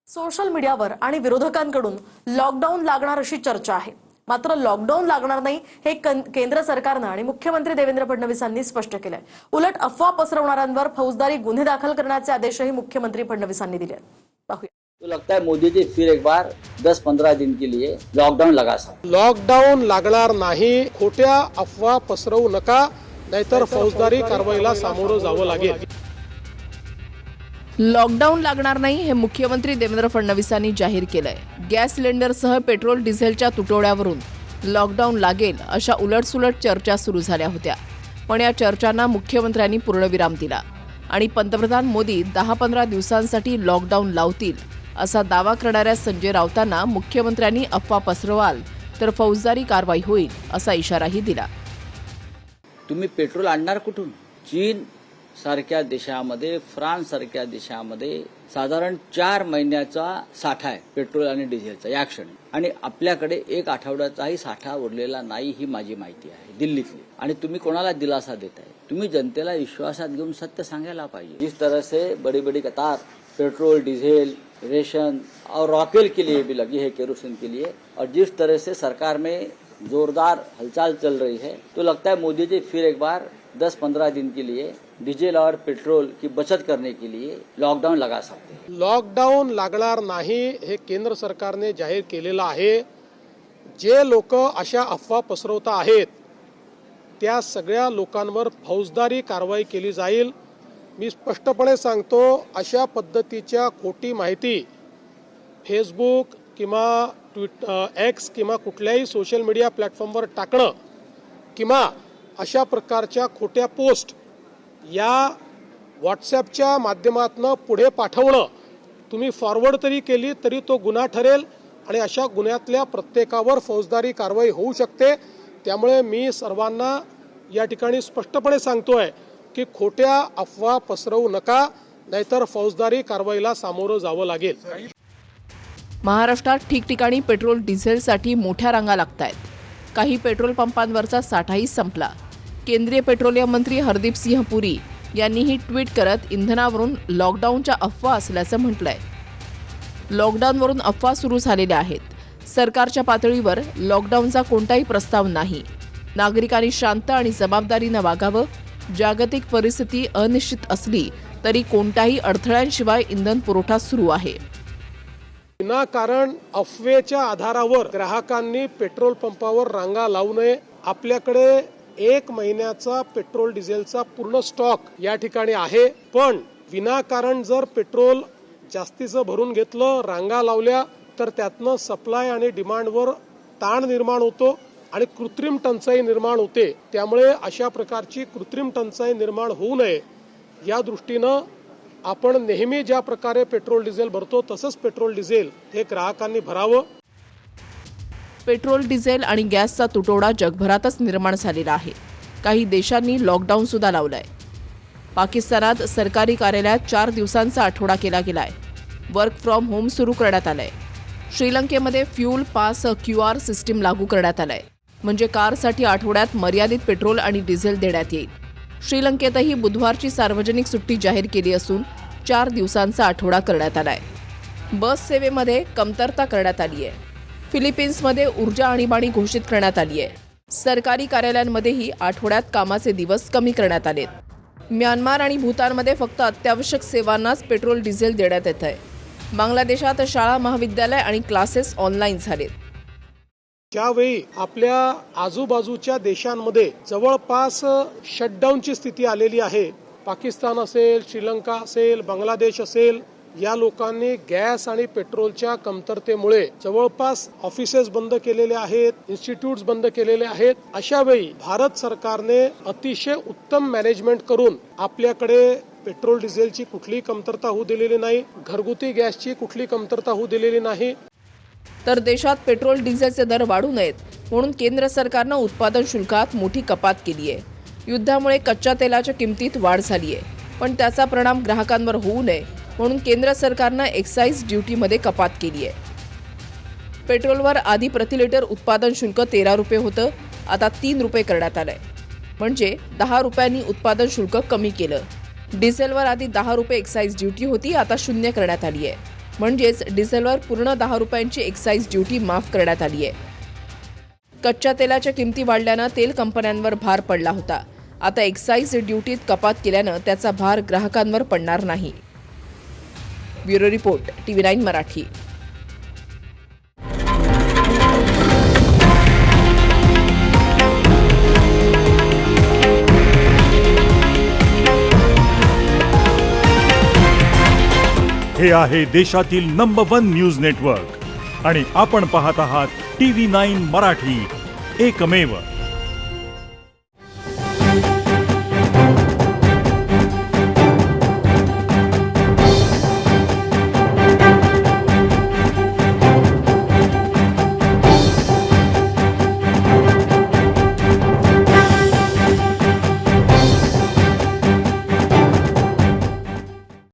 Social मीडियावर आणि विरोधकांकडून लॉकडाऊन लागणार अशी चर्चा आहे। मात्र लॉकडाऊन लागणार नाही हे केंद्र सरकारने आणि मुख्यमंत्री देवेंद्र फडणवीसांनी स्पष्ट केलंय। उलट अफवा पसरवणाऱ्यांवर फौजदारी गुन्हे दाखल करण्याचे आदेशही मुख्यमंत्री फडणवीसांनी दिले आहेत। पाहूया। तो लगता है मोदी जी फिर एक बार 10-15 दिन के लिए लॉकडाउन लगा सकते। लॉकडाऊन लागणार नाही, खोट्या अफवा पसरवू नका, नाहीतर फौजदारी कारवाईला सामोरं जावं लागेल। लॉकडाऊन लागणार नाही हे मुख्यमंत्री देवेंद्र फडणवीसांनी जाहीर केलंय। गॅस सिलेंडरसह पेट्रोल डिझेलच्या तुटवड्यावरून लॉकडाऊन लागेल अशा उलटसुलट चर्चा सुरू झाल्या होत्या, पण या चर्चांना मुख्यमंत्र्यांनी पूर्णविराम दिला आणि पंतप्रधान मोदी 10-15 दिवसांसाठी लॉकडाऊन लावतील असा दावा करणाऱ्या संजय राऊतांना मुख्यमंत्र्यांनी अफवा पसरवाल तर फौजदारी कारवाई होईल असा इशाराही दिला। तुम्ही पेट्रोल आणणार कुठून? चीन सारख्या देशामध्ये, फ्रान्स सारख्या देशामध्ये साधारण 4 महिन्याचा साठा आहे पेट्रोल आणि डिझेलचा या क्षणी, आणि आपल्याकडे 1 आठवड्याचाही साठा उरलेला नाही ही माझी माहिती आहे दिल्लीतली। आणि तुम्ही कोणाला दिलासा देताय? तुम्ही जनतेला विश्वासात घेऊन सत्य सांगायला पाहिजे। जिस तरह से बड़ी बड़ी कतार पेट्रोल, डीजल, रेशन और रॉकेल के लिए भी लगी है, केरोसिन के लिए, और जिस तरह से सरकार में जोरदार हलचल चल रही है, तो लगता है मोदी जी फिर एक बार 10-15 दिन के लिए डीजल और पेट्रोल की बचत करने के लिए लॉकडाउन लगा सकते हैं। लॉकडाऊन लागणार नाही हे केंद्र सरकारने जाहीर केलेलं आहे। जे लोक अशा अफवा पसरवत आहेत त्या सगळ्या लोकांवर फौजदारी कारवाई केली जाईल। मी स्पष्टपणे सांगतो, अशा पद्धतीच्या खोटी माहिती फेसबुक किंवा एक्स किंवा कुठल्याही सोशल मीडिया प्लॅटफॉर्मवर टाकणं किंवा अशा प्रकारच्या खोट्या पोस्ट या व्हॉट्सॲपच्या माध्यमातून पुढे पाठवणं, तुम्ही फॉरवर्ड तरी केली तरी तो गुन्हा ठरेल आणि अशा गुन्ह्यातल्या प्रत्येकावर फौजदारी कारवाई होऊ शकते। त्यामुळे मी सर्वांना या ठिकाणी स्पष्टपणे सांगतोय की खोट्या अफवा पसरवू नका, नाहीतर फौजदारी कारवाईला सामोरं जावं लागेल। महाराष्ट्रात ठिकठिकाणी पेट्रोल डिझेलसाठी मोठ्या रांगा लागतायत। काही पेट्रोल पंपांवरचा साठाही संपला। केंद्रीय पेट्रोलियम मंत्री हरदीप सिंह पुरी यांनीही ट्विट करत इंधनावरून लॉकडाऊनच्या अफवा असल्याचं म्हटलंय। लॉकडाऊनवरून अफवा सुरू झालेल्या आहेत। सरकारच्या पातळीवर लॉकडाऊनचा कोणताही प्रस्ताव नाही। नागरिकांनी शांत आणि जबाबदारीनं वागावं। जागतिक परिस्थिती अनिश्चित असली तरी कोणत्याही अडथळ्यांशिवाय इंधन पुरवठा सुरू आहे। विनाकारण अफवेच्या आधारावर ग्राहकांनी पेट्रोल पंपावर रांगा लावू नये। आपल्याकडे 1 महिन्याचा पेट्रोल डिझेलचा पूर्ण स्टॉक या ठिकाणी आहे, पण विनाकारण जर पेट्रोल जास्तीचं भरून घेतलं, रांगा लावल्या, तर त्यातनं सप्लाय आणि डिमांडवर ताण निर्माण होतो आणि कृत्रिम टंचाई निर्माण होते। त्यामुळे अशा प्रकारची कृत्रिम टंचाई निर्माण होऊ नये या दृष्टीनं आपण नेहमी ज्या प्रकारे पेट्रोल डिझेल भरतो तसंच पेट्रोल डिझेल हे ग्राहकांनी भरावं। पेट्रोल डिझेल आणि गॅसचा तुटवडा जगभरातच निर्माण झालेला आहे। काही देशांनी लॉकडाऊन सुद्धा लावलाय। पाकिस्तानात सरकारी कार्यालयात 4 दिवसांचा आठवडा केला गेलाय। वर्क फ्रॉम होम सुरू करण्यात आलंय। श्रीलंकेमध्ये फ्यूल पास QR सिस्टीम लागू करण्यात आलाय, म्हणजे कारसाठी आठवड्यात मर्यादित पेट्रोल आणि डिझेल देण्यात येईल। श्रीलंकेतही बुधवारची सार्वजनिक सुट्टी जाहीर केली असून 4 दिवसांचा आठवडा करण्यात आलाय। बस सेवेमध्ये कमतरता करण्यात आली आहे। फिलिपिन्समध्ये ऊर्जा आणीबाणी घोषित करण्यात आली आहे। सरकारी कार्यालयांमध्येही आठवड्यात कामाचे दिवस कमी करण्यात आलेत। म्यानमार आणि भूतानमध्ये फक्त अत्यावश्यक सेवांनाच पेट्रोल डिझेल देण्यात येत आहे। बांगलादेशात शाळा, महाविद्यालय आणि क्लासेस ऑनलाईन झालेत। ज्यावेळी आपल्या आजूबाजूच्या देशांमध्ये जवळपास शटडाऊनची स्थिती आलेली आहे, पाकिस्तान असेल, श्रीलंका असेल, बांगलादेश असेल, या लोकांनी गॅस आणि पेट्रोलच्या कमतरतेमुळे जवळपास ऑफिसेस बंद केलेले आहेत, इन्स्टिट्यूट्स बंद केलेले आहेत। अशा वेळी भारत सरकारने अतिशय उत्तम मॅनेजमेंट करून आपल्याकडे पेट्रोल डिझेलची कुठलीही कमतरता होऊ दिलेली नाही, घरगुती गॅसची कुठली कमतरता होऊ दिलेली नाही। तर देशात पेट्रोल डिझेलचे दर वाढू नयेत म्हणून केंद्र सरकारनं उत्पादन शुल्कात मोठी कपात केली आहे। युद्धामुळे कच्च्या तेलाच्या किमतीत वाढ झाली आहे, पण त्याचा परिणाम ग्राहकांवर होऊ नये म्हणून केंद्र सरकारनं एक्साईज ड्युटीमध्ये कपात केली आहे। पेट्रोलवर आधी प्रति लिटर उत्पादन शुल्क 13 रुपये होतं, आता 3 रुपये करण्यात आलंय, म्हणजे 10 रुपयांनी उत्पादन शुल्क कमी केलं। डिझेलवर आधी 10 रुपये एक्साईज ड्युटी होती, आता 0 करण्यात आली आहे। म्हणजेच डिझेलवर पूर्ण 10 रुपयांची एक्साईज ड्युटी माफ करण्यात आली आहे. कच्च्या तेलाच्या किमती वाढल्यानं तेल कंपन्यांवर भार पडला होता. आता एक्साईज ड्युटीत कपात केल्यानं त्याचा भार ग्राहकांवर पडणार नाही. Bureau report TV9 Marathi. हे आहे देशातील नंबर 1 न्यूज नेटवर्क आणि आपण पाहत आहात TV9 मराठी, एकमेव.